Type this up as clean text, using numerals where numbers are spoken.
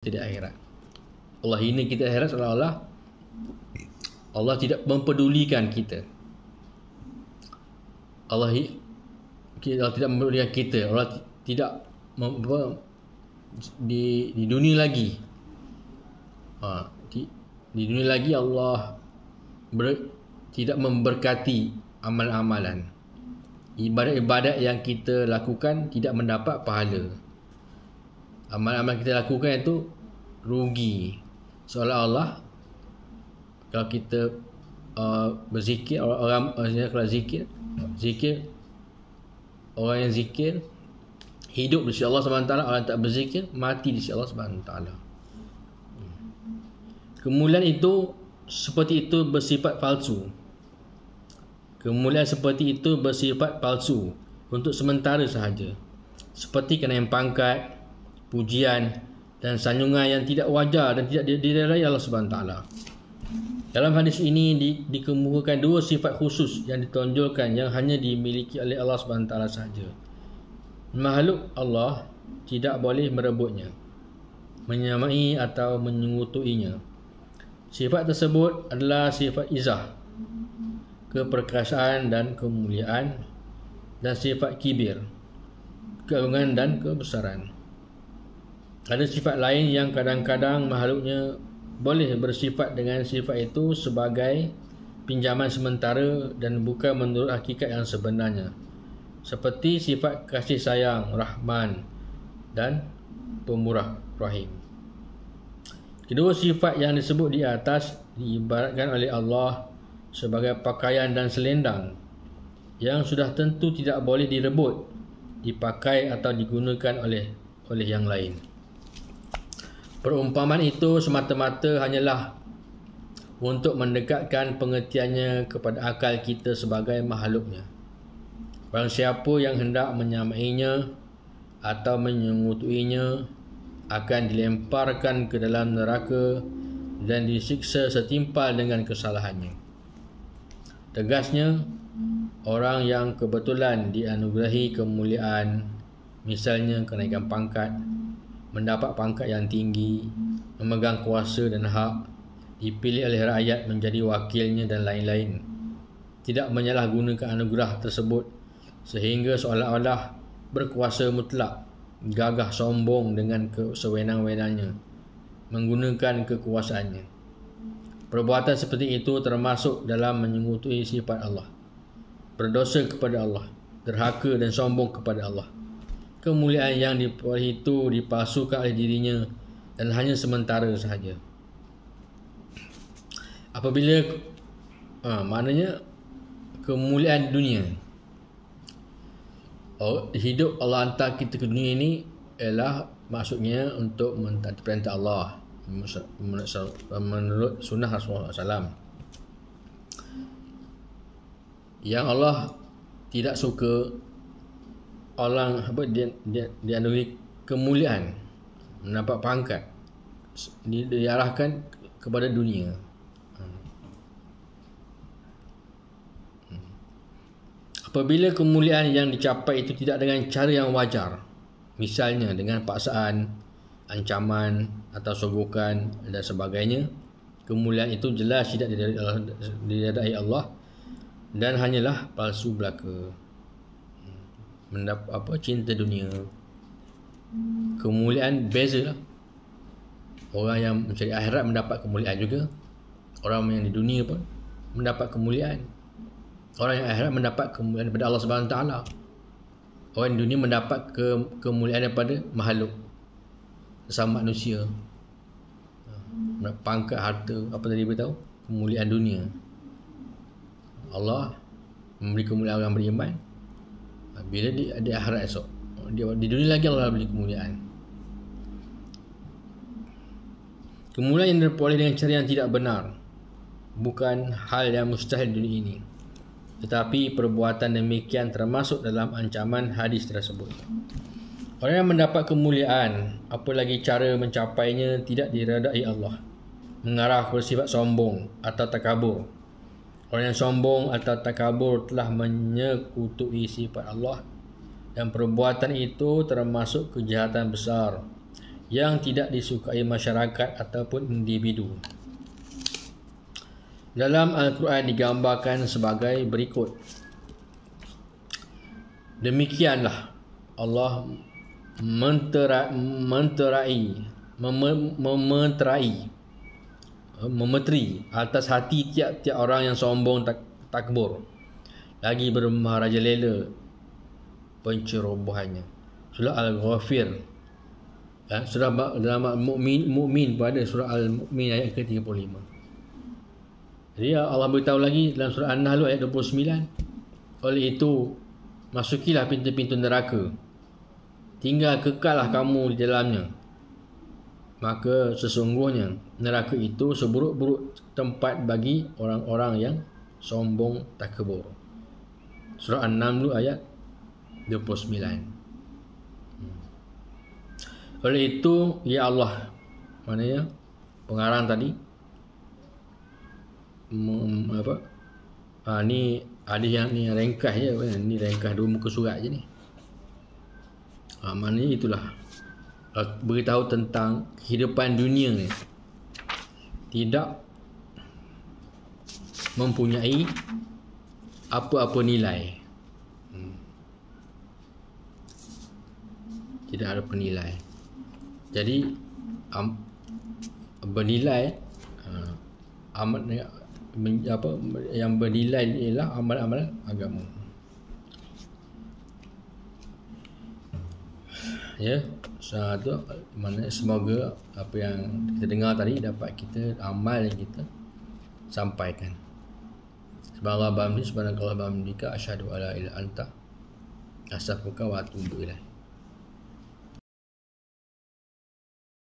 di akhirat. Allah hina kita di akhirat seolah-olah Allah tidak mempedulikan kita. Allah tidak mempedulikan kita. Allah tidak di dunia lagi. Di dunia lagi Allah tidak memberkati amalan-amalan. Ibadat-ibadat yang kita lakukan tidak mendapat pahala. Amal-amal kita lakukan itu rugi. Seolah-olah kalau kita berzikir, orang kalau zikir, orang yang zikir hidup di sisi Allah SWT, orang tak berzikir mati di sisi Allah SWT. Kemuliaan itu seperti itu bersifat palsu. Kemuliaan seperti itu bersifat palsu untuk sementara sahaja. Seperti kenaikan pangkat, pujian dan sanjungan yang tidak wajar dan tidak diredai Allah SWT. Dalam hadis ini dikemukakan dua sifat khusus yang ditonjolkan yang hanya dimiliki oleh Allah SWT sahaja. Makhluk Allah tidak boleh merebutnya, menyamai atau menyekutuinya. Sifat tersebut adalah sifat izah, keperkasaan dan kemuliaan, dan sifat kibir, keagungan dan kebesaran. Ada sifat lain yang kadang-kadang makhluknya boleh bersifat dengan sifat itu sebagai pinjaman sementara dan bukan menurut hakikat yang sebenarnya. Seperti sifat kasih sayang, Rahman dan Pemurah Rahim. Kedua sifat yang disebut di atas diibaratkan oleh Allah sebagai pakaian dan selendang yang sudah tentu tidak boleh direbut, dipakai atau digunakan oleh yang lain. Perumpamaan itu semata-mata hanyalah untuk mendekatkan pengertiannya kepada akal kita sebagai makhluknya. Barang siapa yang hendak menyamainya atau menyekutuinya akan dilemparkan ke dalam neraka dan disiksa setimpal dengan kesalahannya. Tegasnya, orang yang kebetulan dianugerahi kemuliaan, misalnya kenaikan pangkat, mendapat pangkat yang tinggi, memegang kuasa dan hak, dipilih oleh rakyat menjadi wakilnya dan lain-lain, tidak menyalahgunakan anugerah tersebut sehingga seolah-olah berkuasa mutlak, gagah sombong dengan sewenang-wenangnya, menggunakan kekuasaannya. Perbuatan seperti itu termasuk dalam menyekutui sifat Allah, berdosa kepada Allah, derhaka dan sombong kepada Allah. Kemuliaan yang diperoleh itu dipalsukan oleh dirinya dan hanya sementara sahaja. Apabila maknanya kemuliaan dunia, hidup Allah hantar kita ke dunia ini ialah maksudnya untuk mentaati perintah Allah menurut sunnah Rasulullah SAW. Yang Allah tidak suka orang dianugerahi kemuliaan, mendapat pangkat, diarahkan kepada dunia. Apabila kemuliaan yang dicapai itu tidak dengan cara yang wajar, misalnya dengan paksaan, ancaman atau sogokan dan sebagainya, kemuliaan itu jelas tidak diredai Allah dan hanyalah palsu belaka. Mendapat cinta dunia. Kemuliaan bezalah. Orang yang mencari akhirat mendapat kemuliaan juga. Orang yang di dunia pun mendapat kemuliaan. Orang yang akhirat mendapat kemuliaan daripada Allah SWT. Orang di dunia mendapat kemuliaan daripada makhluk sesama manusia. Pangkat, harta, apa tadi beritahu? Kemuliaan dunia. Allah memberi kemuliaan orang beriman. Bila di akhirat esok, di dunia lagi Allah beri kemuliaan. Kemuliaan yang diperoleh dengan cara yang tidak benar bukan hal yang mustahil di dunia ini, tetapi perbuatan demikian termasuk dalam ancaman hadis tersebut. Orang yang mendapat kemuliaan, apalagi cara mencapainya, tidak diredai Allah, mengarah bersifat sombong atau takabur. Orang yang sombong atau takabur telah menyekutui sifat Allah dan perbuatan itu termasuk kejahatan besar yang tidak disukai masyarakat ataupun individu. Dalam Al-Quran digambarkan sebagai berikut. Demikianlah Allah memeteri atas hati tiap-tiap orang yang sombong takbur, lagi bermarajalela pencerobohannya. Surah Al-Ghafir, surah dalam Mukmin pada surah Al-Mukmin ayat ke-35. Jadi Allah beritahu lagi dalam surah An-Nahl ayat 29, oleh itu masukilah pintu-pintu neraka, tinggal kekallah kamu di dalamnya, maka sesungguhnya neraka itu seburuk-buruk tempat bagi orang-orang yang sombong takabur. Surah An-Naml ayat 29. Oleh itu, ya Allah, maknanya pengarang tadi ni ada yang ni ringkas je, ni ringkas 2 muka surat je ni. Maknanya itulah beritahu tentang kehidupan dunia ni tidak mempunyai apa-apa nilai. Tidak ada penilai. Jadi bernilai yang bernilai ialah amal-amal agama. Ya, satu mana semoga apa yang kita dengar tadi dapat kita amal yang kita sampaikan. Subhanallah bihamdihi, subhanakallah bihamdika, asyhadu alla ilaha illa anta, astaghfiruka wa atubu ilaik.